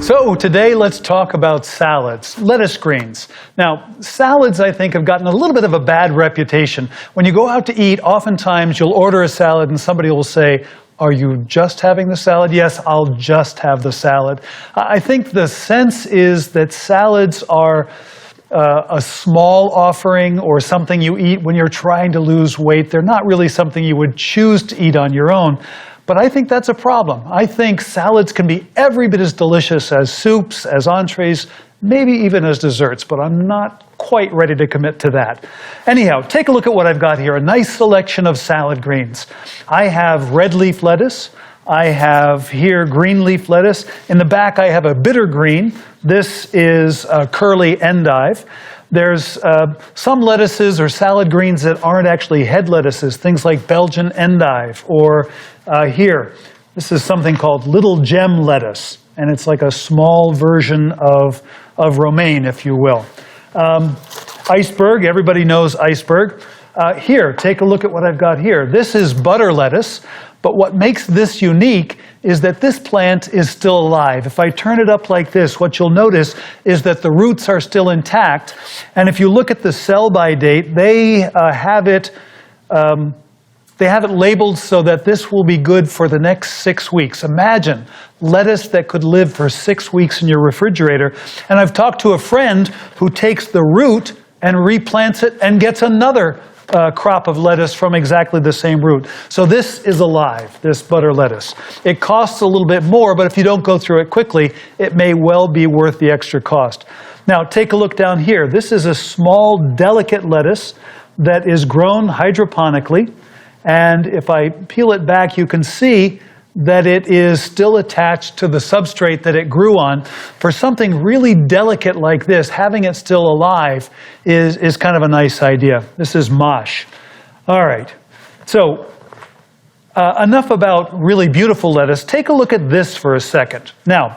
So today let's talk about salads, lettuce greens. Now, salads I think have gotten a little bit of a bad reputation. When you go out to eat, oftentimes you'll order a salad and somebody will say, "Are you just having the salad?" "Yes, I'll just have the salad." I think the sense is that salads are a small offering or something you eat when you're trying to lose weight. They're not really something you would choose to eat on your own. But I think that's a problem. I think salads can be every bit as delicious as soups, as entrees, maybe even as desserts, but I'm not quite ready to commit to that. Anyhow, take a look at what I've got here, a nice selection of salad greens. I have red leaf lettuce. I have here green leaf lettuce. In the back I have a bitter green. This is curly endive. There's some lettuces or salad greens that aren't actually head lettuces, things like Belgian endive, or here, this is something called little gem lettuce, and it's like a small version of romaine, if you will. Iceberg, everybody knows iceberg. Here, take a look at what I've got here. This is butter lettuce, but what makes this unique is that this plant is still alive. If I turn it up like this, what you'll notice is that the roots are still intact, and if you look at the sell-by date, they have it labeled so that this will be good for the next 6 weeks. Imagine lettuce that could live for 6 weeks in your refrigerator. And I've talked to a friend who takes the root and replants it and gets another crop of lettuce from exactly the same root. So this is alive, this butter lettuce. It costs a little bit more, but if you don't go through it quickly, it may well be worth the extra cost. Now take a look down here. This is a small, delicate lettuce that is grown hydroponically. And if I peel it back, you can see that it is still attached to the substrate that it grew on. For something really delicate like this, having it still alive is kind of a nice idea. This is mosh. All right, so enough about really beautiful lettuce. Take a look at this for a second. Now,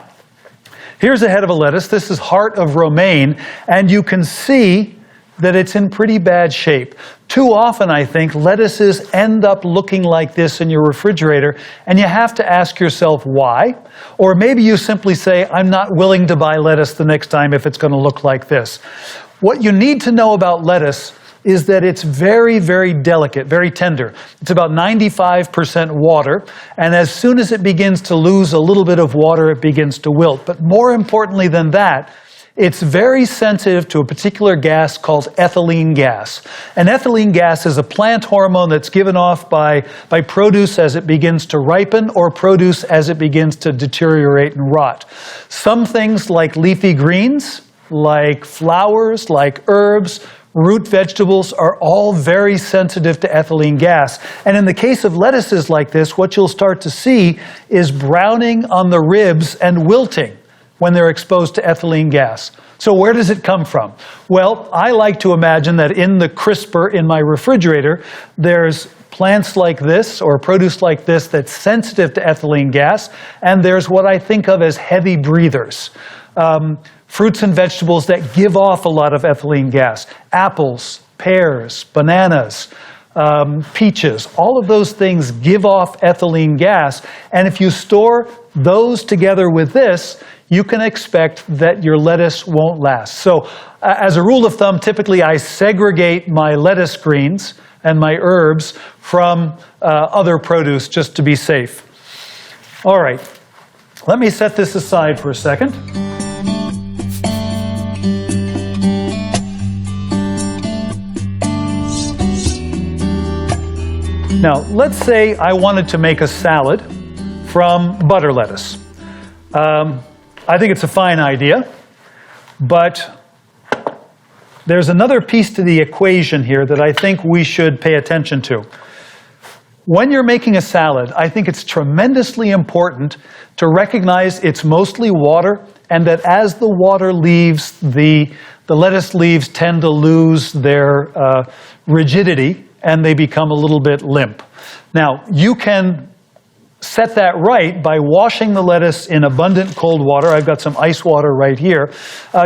here's a head of a lettuce. This is heart of romaine, and you can see that it's in pretty bad shape. Too often, I think, lettuces end up looking like this in your refrigerator, and you have to ask yourself why. Or maybe you simply say, I'm not willing to buy lettuce the next time if it's going to look like this. What you need to know about lettuce is that it's very, very delicate, very tender. It's about 95% water, and as soon as it begins to lose a little bit of water, it begins to wilt. But more importantly than that, it's very sensitive to a particular gas called ethylene gas. And ethylene gas is a plant hormone that's given off by produce as it begins to ripen or produce as it begins to deteriorate and rot. Some things like leafy greens, like flowers, like herbs, root vegetables are all very sensitive to ethylene gas. And in the case of lettuces like this, what you'll start to see is browning on the ribs and wilting when they're exposed to ethylene gas. So where does it come from? Well, I like to imagine that in the crisper in my refrigerator, there's plants like this or produce like this that's sensitive to ethylene gas, and there's what I think of as heavy breathers. Fruits and vegetables that give off a lot of ethylene gas. Apples, pears, bananas, peaches, all of those things give off ethylene gas, and if you store those together with this, you can expect that your lettuce won't last. So as a rule of thumb, typically I segregate my lettuce greens and my herbs from other produce just to be safe. All right, let me set this aside for a second. Now, let's say I wanted to make a salad from butter lettuce. I think it's a fine idea, but there's another piece to the equation here that I think we should pay attention to. When you're making a salad, I think it's tremendously important to recognize it's mostly water, and that as the water leaves, the lettuce leaves tend to lose their rigidity and they become a little bit limp. Now, you can set that right by washing the lettuce in abundant cold water. I've got some ice water right here.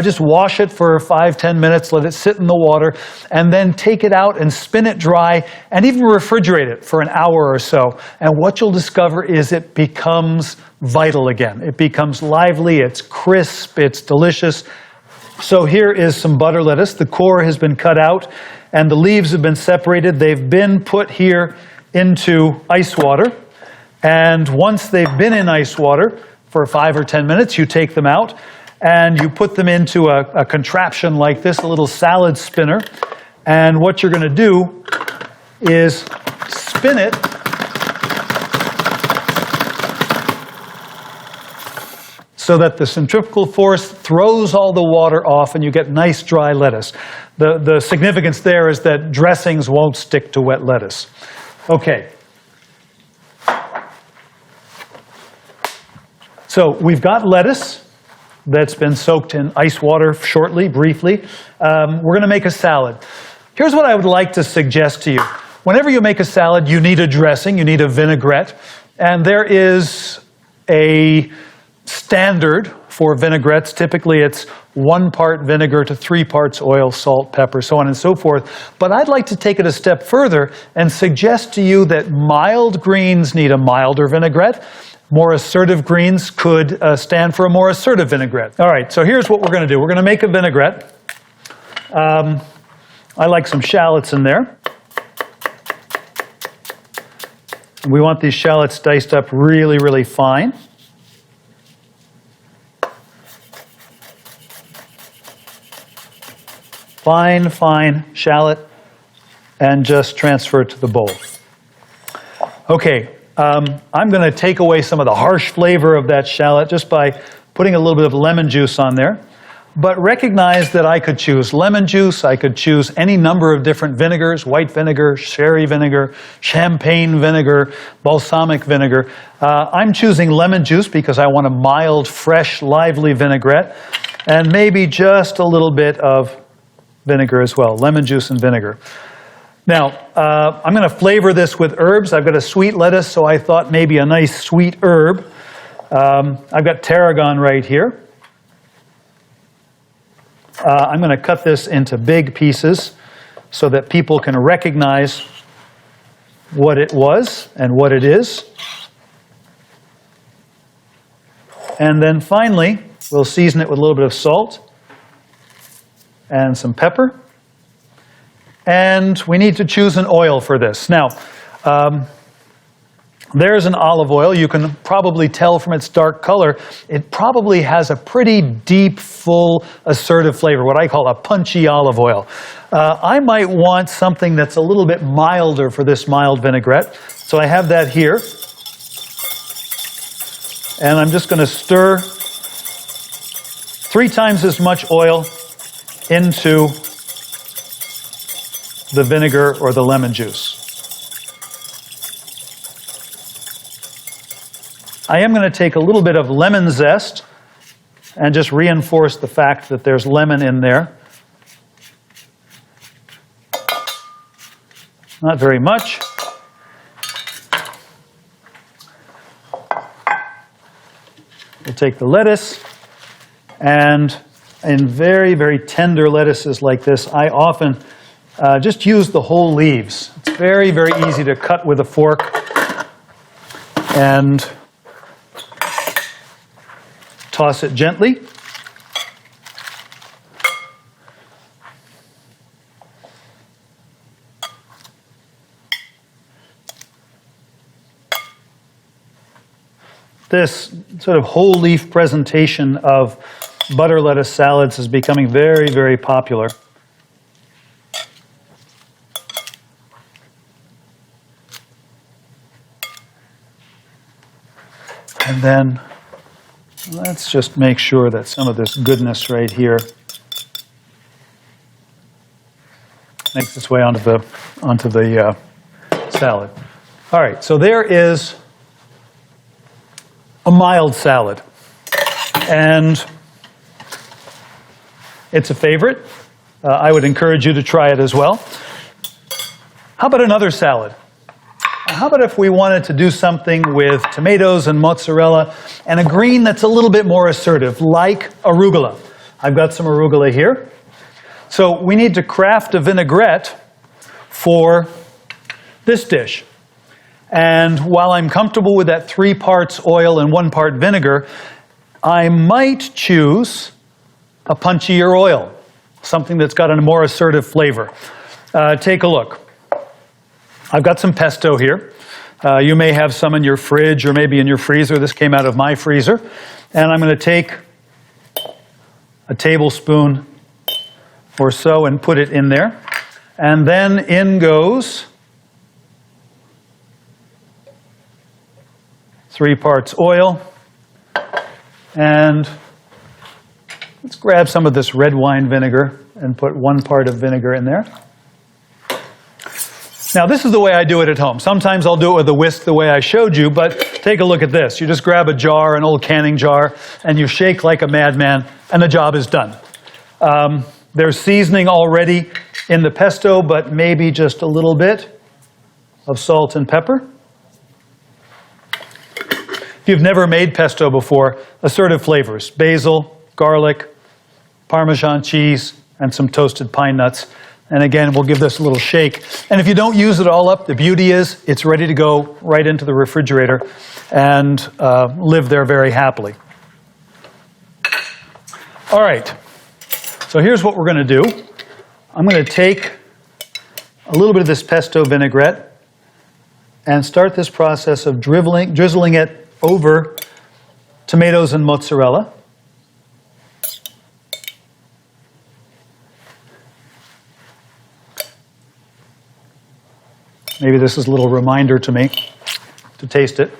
Just wash it for 5-10 minutes, let it sit in the water, and then take it out and spin it dry and even refrigerate it for an hour or so. And what you'll discover is it becomes vital again. It becomes lively, it's crisp, it's delicious. So here is some butter lettuce. The core has been cut out and the leaves have been separated. They've been put here into ice water. And once they've been in ice water for 5 or 10 minutes, you take them out and you put them into a contraption like this, a little salad spinner. And what you're going to do is spin it so that the centrifugal force throws all the water off and you get nice dry lettuce. The significance there is that dressings won't stick to wet lettuce. Okay. So we've got lettuce that's been soaked in ice water shortly, briefly. We're going to make a salad. Here's what I would like to suggest to you. Whenever you make a salad, you need a dressing, you need a vinaigrette, and there is a standard for vinaigrettes. Typically it's 1 part vinegar to 3 parts oil, salt, pepper, so on and so forth. But I'd like to take it a step further and suggest to you that mild greens need a milder vinaigrette. More assertive greens could stand for a more assertive vinaigrette. All right, so here's what we're going to do. We're going to make a vinaigrette. I like some shallots in there. We want these shallots diced up really, really fine. Fine, fine shallot, and just transfer it to the bowl. Okay. I'm going to take away some of the harsh flavor of that shallot just by putting a little bit of lemon juice on there. But recognize that I could choose lemon juice, I could choose any number of different vinegars, white vinegar, sherry vinegar, champagne vinegar, balsamic vinegar. I'm choosing lemon juice because I want a mild, fresh, lively vinaigrette, and maybe just a little bit of vinegar as well, lemon juice and vinegar. Now, I'm going to flavor this with herbs. I've got a sweet lettuce, so I thought maybe a nice sweet herb. I've got tarragon right here. I'm going to cut this into big pieces so that people can recognize what it was and what it is. And then finally, we'll season it with a little bit of salt and some pepper. And we need to choose an oil for this. Now, there's an olive oil. You can probably tell from its dark color, it probably has a pretty deep, full, assertive flavor, what I call a punchy olive oil. I might want something that's a little bit milder for this mild vinaigrette. So I have that here. And I'm just going to stir 3 times as much oil into the vinegar or the lemon juice. I am going to take a little bit of lemon zest and just reinforce the fact that there's lemon in there. Not very much. We'll take the lettuce, and in very, very tender lettuces like this, I often just use the whole leaves. It's very, very easy to cut with a fork and toss it gently. This sort of whole leaf presentation of butter lettuce salads is becoming very, very popular. And then let's just make sure that some of this goodness right here makes its way onto the salad. All right, so there is a mild salad, and it's a favorite. I would encourage you to try it as well. How about another salad? how about if we wanted to do something with tomatoes and mozzarella and a green that's a little bit more assertive, like arugula? I've got some arugula here. So we need to craft a vinaigrette for this dish. And while I'm comfortable with that 3 parts oil and 1 part vinegar, I might choose a punchier oil, something that's got a more assertive flavor. Take a look. I've got some pesto here. You may have some in your fridge or maybe in your freezer. This came out of my freezer. And I'm going to take a tablespoon or so and put it in there. And then in goes 3 parts oil. And let's grab some of this red wine vinegar and put 1 part of vinegar in there. Now this is the way I do it at home. Sometimes I'll do it with a whisk the way I showed you, but take a look at this. You just grab a jar, an old canning jar, and you shake like a madman, and the job is done. There's seasoning already in the pesto, but maybe just a little bit of salt and pepper. If you've never made pesto before, assertive flavors: basil, garlic, Parmesan cheese, and some toasted pine nuts. And again, we'll give this a little shake. And if you don't use it all up, the beauty is it's ready to go right into the refrigerator and live there very happily. All right, so here's what we're going to do. I'm going to take a little bit of this pesto vinaigrette and start this process of drizzling it over tomatoes and mozzarella. Maybe this is a little reminder to me to taste it.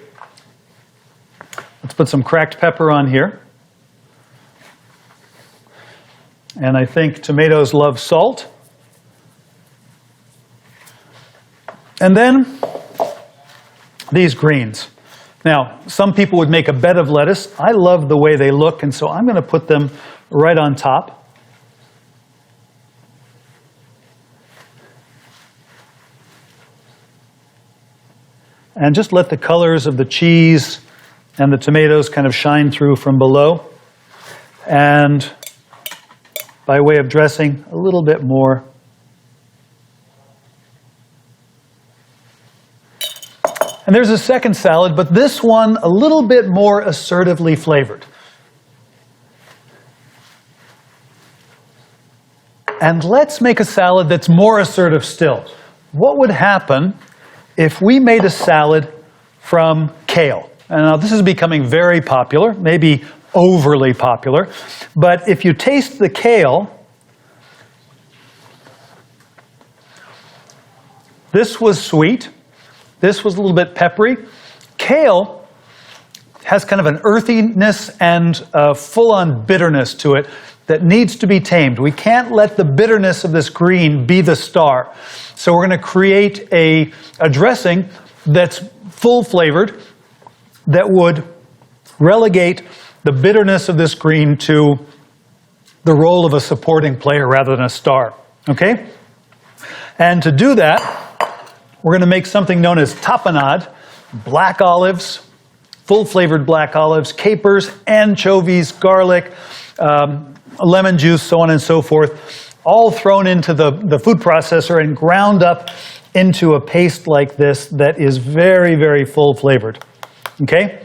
Let's put some cracked pepper on here. And I think tomatoes love salt. And then these greens. Now, some people would make a bed of lettuce. I love the way they look, and so I'm going to put them right on top. And just let the colors of the cheese and the tomatoes kind of shine through from below. And by way of dressing, a little bit more. And there's a second salad, but this one a little bit more assertively flavored. And let's make a salad that's more assertive still. What would happen if we made a salad from kale? And now this is becoming very popular, maybe overly popular, but if you taste the kale, this was sweet. This was a little bit peppery. Kale has kind of an earthiness and a full-on bitterness to it that needs to be tamed. We can't let the bitterness of this green be the star. So we're going to create a dressing that's full-flavored that would relegate the bitterness of this green to the role of a supporting player rather than a star. Okay? And to do that, we're going to make something known as tapenade: black olives, full-flavored black olives, capers, anchovies, garlic, lemon juice, so on and so forth, all thrown into the food processor and ground up into a paste like this that is very, very full-flavored. Okay?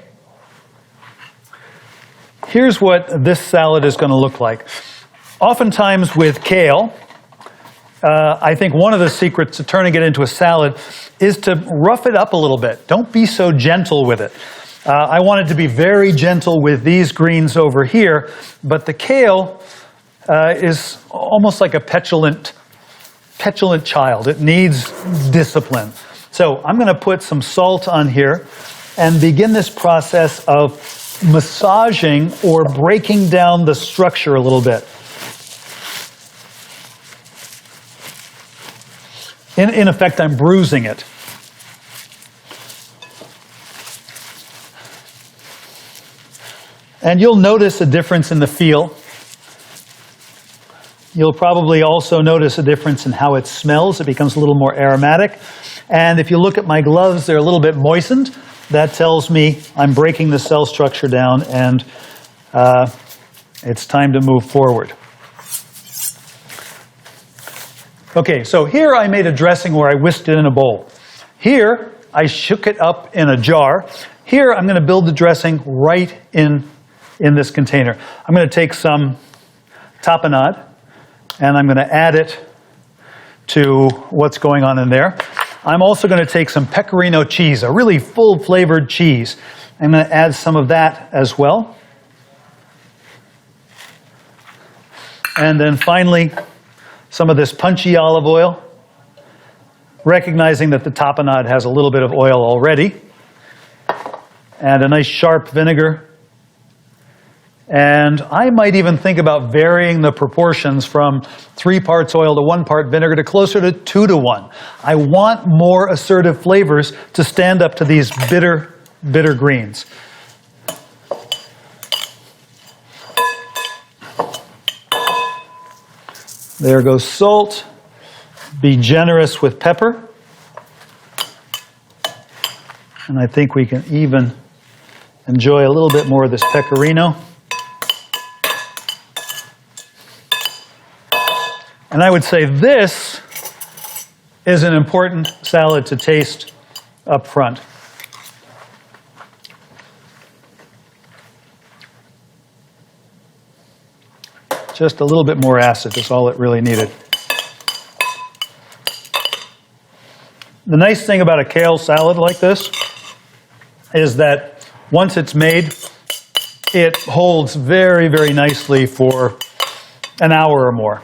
Here's what this salad is going to look like. Oftentimes with kale, I think one of the secrets to turning it into a salad is to rough it up a little bit. Don't be so gentle with it. I wanted to be very gentle with these greens over here, but the kale is almost like a petulant child. It needs discipline. So I'm going to put some salt on here and begin this process of massaging or breaking down the structure a little bit. In effect, I'm bruising it. And you'll notice a difference in the feel. You'll probably also notice a difference in how it smells. It becomes a little more aromatic. And if you look at my gloves, they're a little bit moistened. That tells me I'm breaking the cell structure down, and it's time to move forward. Okay, so here I made a dressing where I whisked it in a bowl. Here, I shook it up in a jar. Here, I'm going to build the dressing right in this container. I'm going to take some tapenade, and I'm going to add it to what's going on in there. I'm also going to take some pecorino cheese, a really full-flavored cheese. I'm going to add some of that as well. And then finally, some of this punchy olive oil, recognizing that the tapenade has a little bit of oil already. And a nice sharp vinegar. And I might even think about varying the proportions from 3 parts oil to 1 part vinegar to closer to 2 to 1. I want more assertive flavors to stand up to these bitter, bitter greens. There goes salt. Be generous with pepper. And I think we can even enjoy a little bit more of this pecorino. And I would say this is an important salad to taste up front. Just a little bit more acid is all it really needed. The nice thing about a kale salad like this is that once it's made, it holds very, very nicely for an hour or more.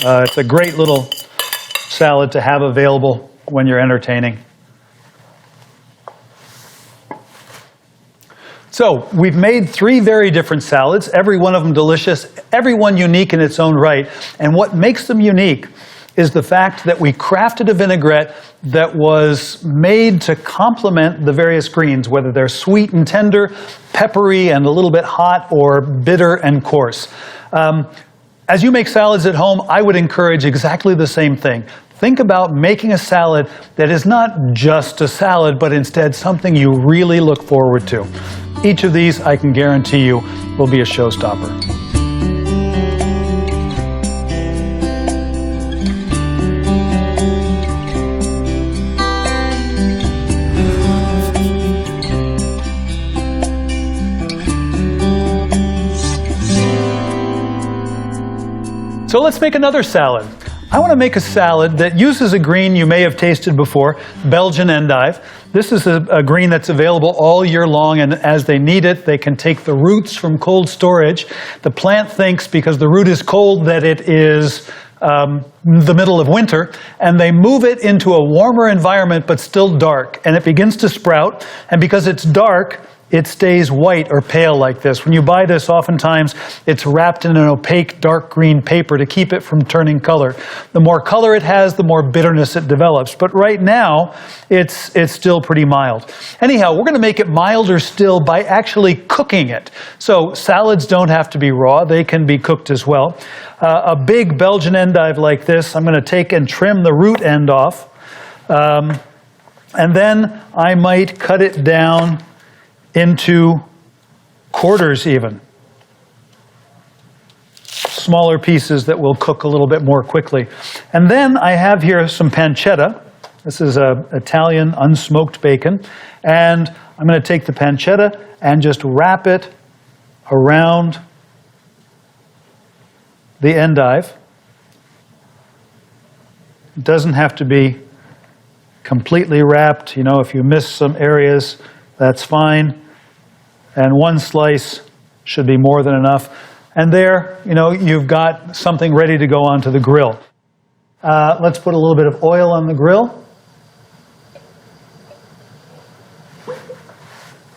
It's a great little salad to have available when you're entertaining. So we've made 3 very different salads, every one of them delicious, every one unique in its own right. And what makes them unique is the fact that we crafted a vinaigrette that was made to complement the various greens, whether they're sweet and tender, peppery and a little bit hot, or bitter and coarse. As you make salads at home, I would encourage exactly the same thing. Think about making a salad that is not just a salad, but instead something you really look forward to. Each of these, I can guarantee you, will be a showstopper. So let's make another salad. I want to make a salad that uses a green you may have tasted before, Belgian endive. This is a green that's available all year long, and as they need it, they can take the roots from cold storage. The plant thinks, because the root is cold, that it is the middle of winter, and they move it into a warmer environment but still dark, and it begins to sprout, and because it's dark, it stays white or pale like this. When you buy this, oftentimes it's wrapped in an opaque dark green paper to keep it from turning color. The more color it has, the more bitterness it develops. But right now, it's still pretty mild. Anyhow, we're going to make it milder still by actually cooking it. So salads don't have to be raw. They can be cooked as well. A big Belgian endive like this, I'm going to take and trim the root end off. And then I might cut it down into quarters even. Smaller pieces that will cook a little bit more quickly. And then I have here some pancetta. This is Italian unsmoked bacon. And I'm going to take the pancetta and just wrap it around the endive. It doesn't have to be completely wrapped. You know, if you miss some areas, that's fine. And 1 slice should be more than enough. And there, you know, you've got something ready to go onto the grill. Let's put a little bit of oil on the grill.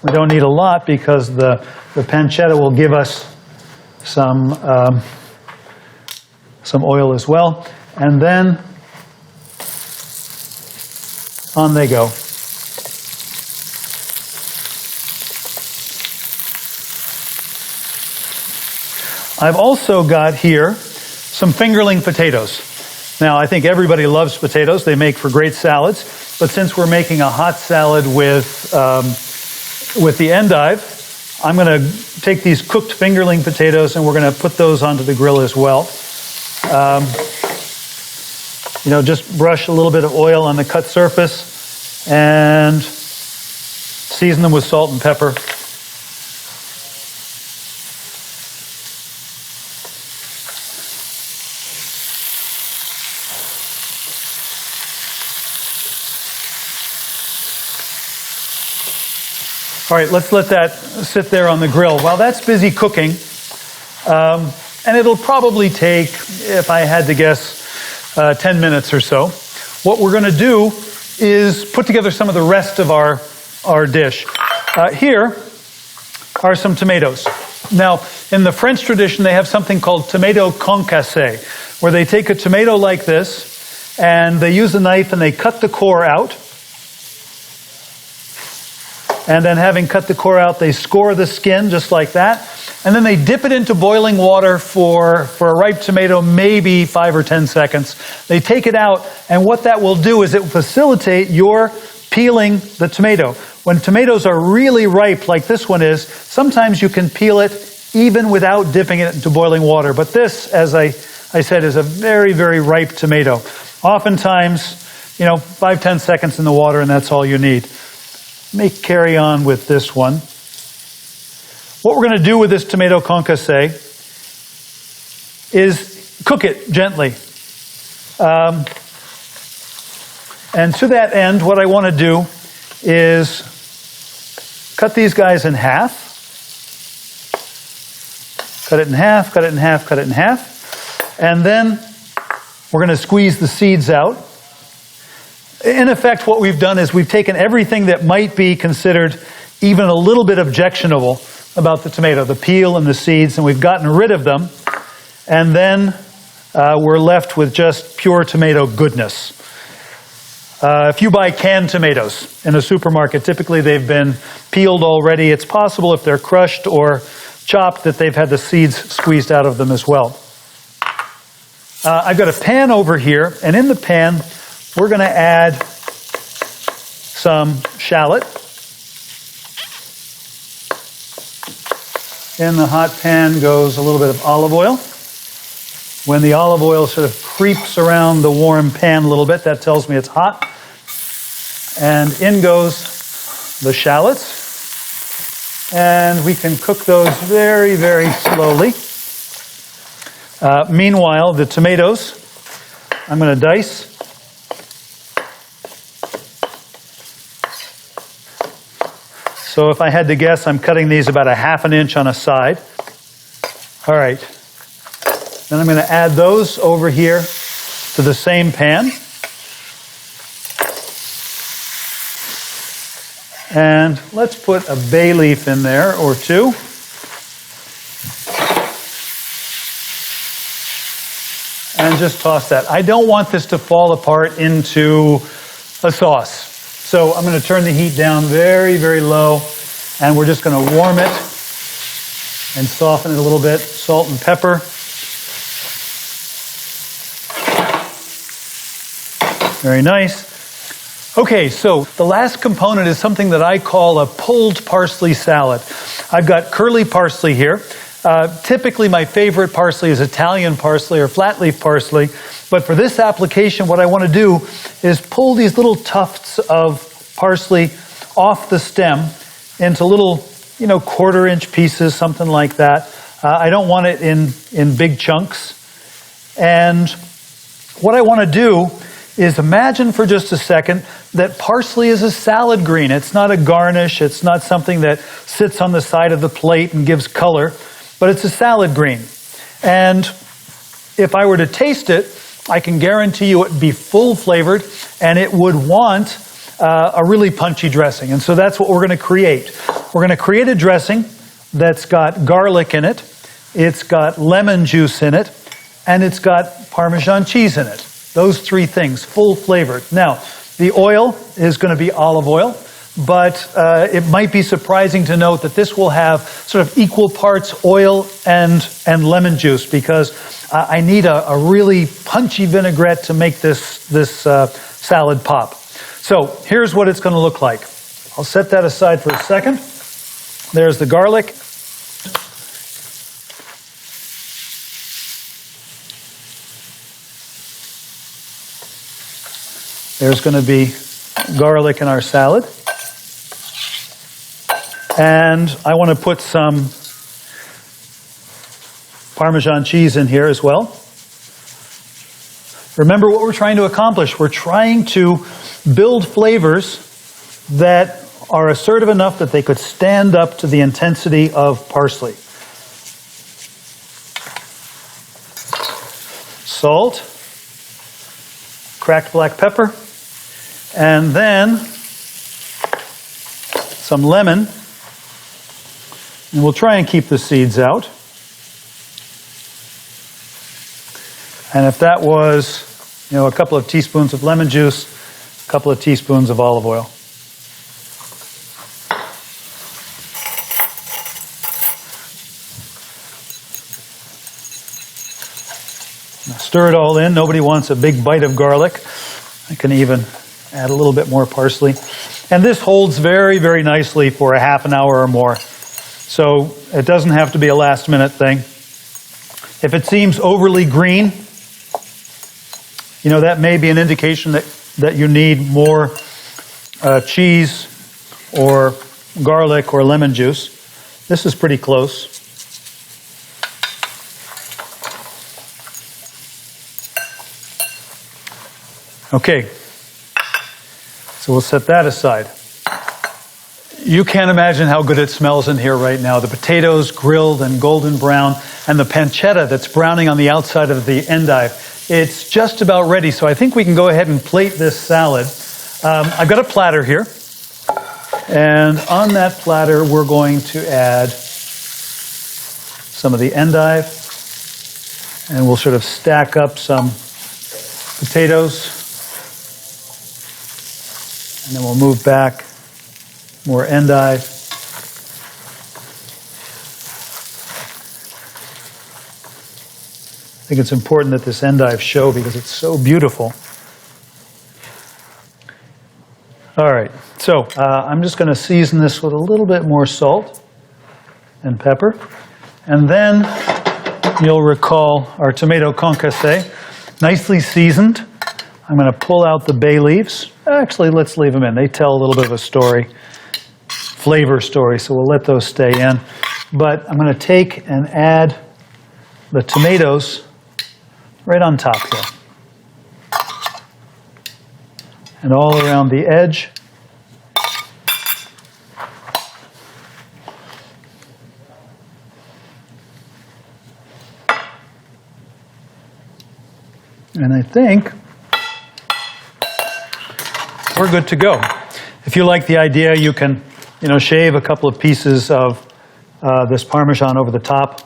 We don't need a lot because the pancetta will give us some oil as well. And then on they go. I've also got here some fingerling potatoes. Now, I think everybody loves potatoes. They make for great salads. But since we're making a hot salad with the endive, I'm going to take these cooked fingerling potatoes and we're going to put those onto the grill as well. Just brush a little bit of oil on the cut surface and season them with salt and pepper. All right, let's let that sit there on the grill. While that's busy cooking, and it'll probably take, if I had to guess, 10 minutes or so, what we're going to do is put together some of the rest of our dish. Here are some tomatoes. Now, in the French tradition, they have something called tomato concassé, where they take a tomato like this, and they use a knife and they cut the core out. And then having cut the core out, they score the skin just like that. And then they dip it into boiling water for a ripe tomato, maybe 5 or 10 seconds. They take it out, and what that will do is it will facilitate your peeling the tomato. When tomatoes are really ripe, like this one is, sometimes you can peel it even without dipping it into boiling water. But this, as I said, is a very, very ripe tomato. Oftentimes, 5-10 seconds in the water, and that's all you need. Let me carry on with this one. What we're going to do with this tomato concassé is cook it gently. And to that end, what I want to do is cut these guys in half. Cut it in half, cut it in half, cut it in half. And then we're going to squeeze the seeds out. In effect, what we've done is we've taken everything that might be considered even a little bit objectionable about the tomato, the peel and the seeds, and we've gotten rid of them. And then we're left with just pure tomato goodness. If you buy canned tomatoes in a supermarket, typically they've been peeled already. It's possible if they're crushed or chopped that they've had the seeds squeezed out of them as well. I've got a pan over here, and in the pan, we're going to add some shallot. In the hot pan goes a little bit of olive oil. When the olive oil sort of creeps around the warm pan a little bit, that tells me it's hot. And in goes the shallots. And we can cook those very, very slowly. Meanwhile, the tomatoes, I'm going to dice. So if I had to guess, I'm cutting these about 1/2 inch on a side. All right. Then I'm going to add those over here to the same pan. And let's put a bay leaf in there or two. And just toss that. I don't want this to fall apart into a sauce. So I'm going to turn the heat down very, very low, and we're just going to warm it and soften it a little bit. Salt and pepper. Very nice. Okay, so the last component is something that I call a pulled parsley salad. I've got curly parsley here. Typically my favorite parsley is Italian parsley or flat leaf parsley, but for this application what I want to do is pull these little tufts of parsley off the stem into little, 1/4 inch pieces, something like that. I don't want it in big chunks. And what I want to do is imagine for just a second that parsley is a salad green. It's not a garnish. It's not something that sits on the side of the plate and gives color, but it's a salad green. And if I were to taste it, I can guarantee you it would be full flavored and it would want a really punchy dressing. And so that's what we're going to create. We're going to create a dressing that's got garlic in it, it's got lemon juice in it, and it's got Parmesan cheese in it. Those three things, full flavored. Now, the oil is going to be olive oil. but it might be surprising to note that this will have sort of equal parts oil and lemon juice, because I need a really punchy vinaigrette to make this salad pop. So here's what it's going to look like. I'll set that aside for a second. There's the garlic. There's going to be garlic in our salad. And I want to put some Parmesan cheese in here as well. Remember what we're trying to accomplish. We're trying to build flavors that are assertive enough that they could stand up to the intensity of parsley. Salt, cracked black pepper, and then some lemon. And we'll try and keep the seeds out. And if that was, a couple of teaspoons of lemon juice, a couple of teaspoons of olive oil. Now stir it all in. Nobody wants a big bite of garlic. I can even add a little bit more parsley. And this holds very, very nicely for a half an hour or more. So it doesn't have to be a last-minute thing. If it seems overly green, that may be an indication that you need more cheese or garlic or lemon juice. This is pretty close. Okay, so we'll set that aside. You can't imagine how good it smells in here right now. The potatoes grilled and golden brown, and the pancetta that's browning on the outside of the endive. It's just about ready, so I think we can go ahead and plate this salad. I've got a platter here, and on that platter we're going to add some of the endive, and we'll sort of stack up some potatoes, and then we'll move back. More endive. I think it's important that this endive show because it's so beautiful. All right, so I'm just going to season this with a little bit more salt and pepper. And then you'll recall our tomato concassé, nicely seasoned. I'm going to pull out the bay leaves. Actually, let's leave them in. They tell a little bit of a story. Flavor story, so we'll let those stay in. But I'm going to take and add the tomatoes right on top here. And all around the edge. And I think we're good to go. If you like the idea, you can shave a couple of pieces of this Parmesan over the top.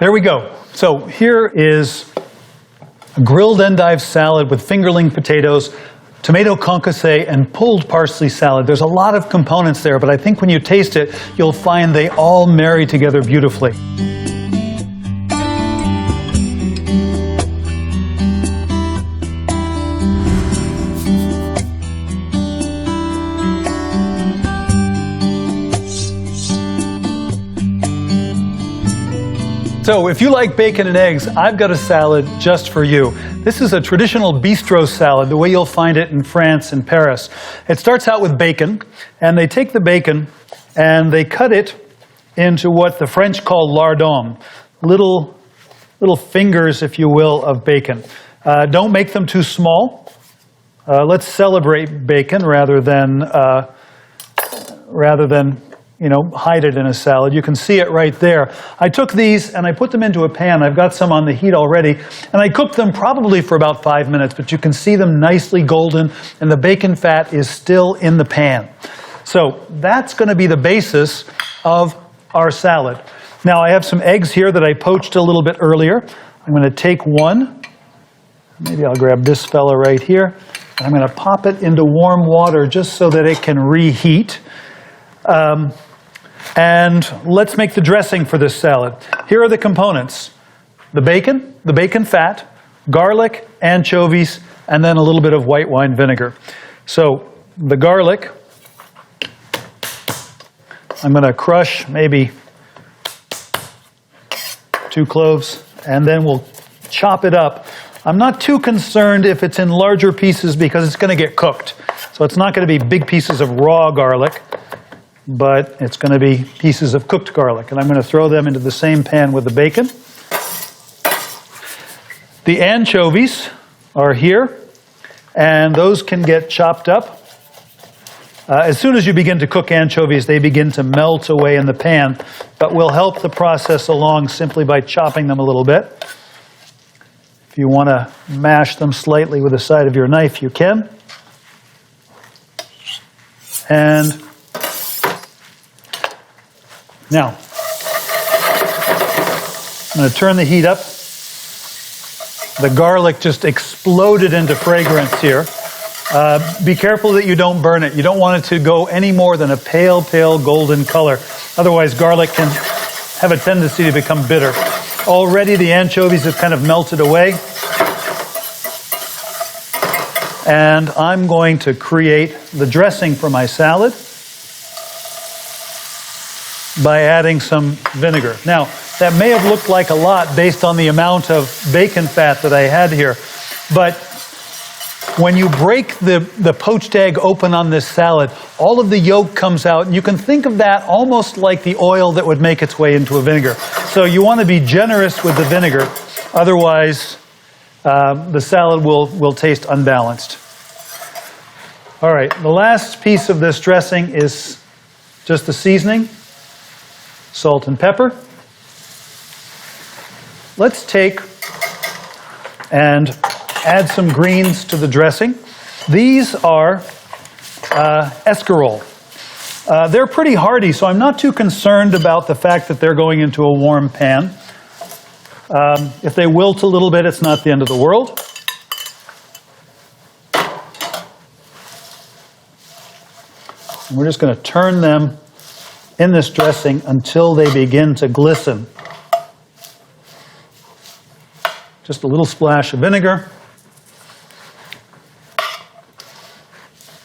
There we go. So here is a grilled endive salad with fingerling potatoes, tomato concassé, and pulled parsley salad. There's a lot of components there, but I think when you taste it, you'll find they all marry together beautifully. So if you like bacon and eggs, I've got a salad just for you. This is a traditional bistro salad, the way you'll find it in France and Paris. It starts out with bacon, and they take the bacon and they cut it into what the French call lardons, little fingers, if you will, of bacon. Don't make them too small. Let's celebrate bacon rather than hide it in a salad. You can see it right there. I took these and I put them into a pan. I've got some on the heat already, and I cooked them probably for about 5 minutes, but you can see them nicely golden, and the bacon fat is still in the pan. So that's going to be the basis of our salad. Now I have some eggs here that I poached a little bit earlier. I'm going to take one. Maybe I'll grab this fella right here. I'm going to pop it into warm water just so that it can reheat. And let's make the dressing for this salad. Here are the components: the bacon fat, garlic, anchovies, and then a little bit of white wine vinegar. So the garlic, I'm going to crush maybe 2 cloves, and then we'll chop it up. I'm not too concerned if it's in larger pieces because it's going to get cooked. So it's not going to be big pieces of raw garlic, but it's going to be pieces of cooked garlic. And I'm going to throw them into the same pan with the bacon. The anchovies are here, and those can get chopped up. As soon as you begin to cook anchovies, they begin to melt away in the pan, but we'll help the process along simply by chopping them a little bit. If you want to mash them slightly with the side of your knife, you can. And now, I'm going to turn the heat up. The garlic just exploded into fragrance here. Be careful that you don't burn it. You don't want it to go any more than a pale, pale golden color. Otherwise, garlic can have a tendency to become bitter. Already the anchovies have kind of melted away. And I'm going to create the dressing for my salad by adding some vinegar. Now, that may have looked like a lot based on the amount of bacon fat that I had here, but when you break the poached egg open on this salad, all of the yolk comes out, and you can think of that almost like the oil that would make its way into a vinegar. So you want to be generous with the vinegar, otherwise the salad will taste unbalanced. All right, the last piece of this dressing is just the seasoning, salt and pepper. Let's take and add some greens to the dressing. These are escarole. They're pretty hardy, so I'm not too concerned about the fact that they're going into a warm pan. If they wilt a little bit, it's not the end of the world. And we're just going to turn them in this dressing until they begin to glisten. Just a little splash of vinegar.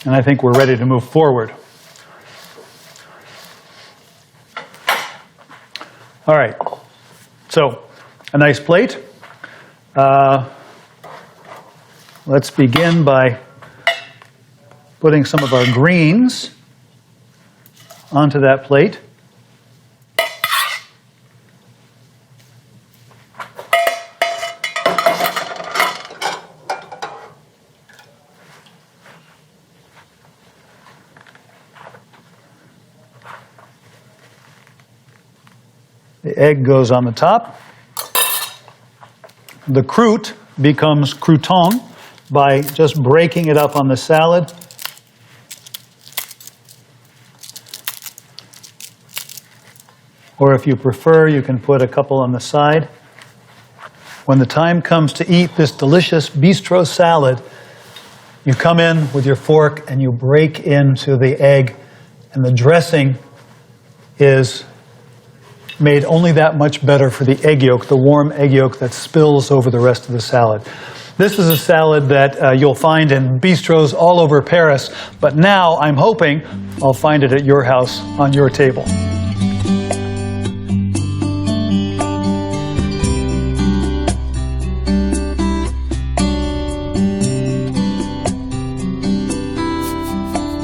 And I think we're ready to move forward. All right, so a nice plate. Let's begin by putting some of our greens onto that plate. The egg goes on the top. The croûte becomes crouton by just breaking it up on the salad. Or if you prefer, you can put a couple on the side. When the time comes to eat this delicious bistro salad, you come in with your fork and you break into the egg, and the dressing is made only that much better for the egg yolk, the warm egg yolk that spills over the rest of the salad. This is a salad that you'll find in bistros all over Paris, but now I'm hoping I'll find it at your house on your table.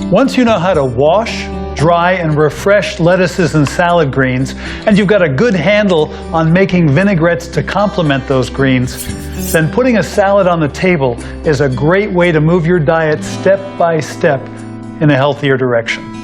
Once you know how to wash, dry, and refresh lettuces and salad greens, and you've got a good handle on making vinaigrettes to complement those greens, then putting a salad on the table is a great way to move your diet step by step in a healthier direction.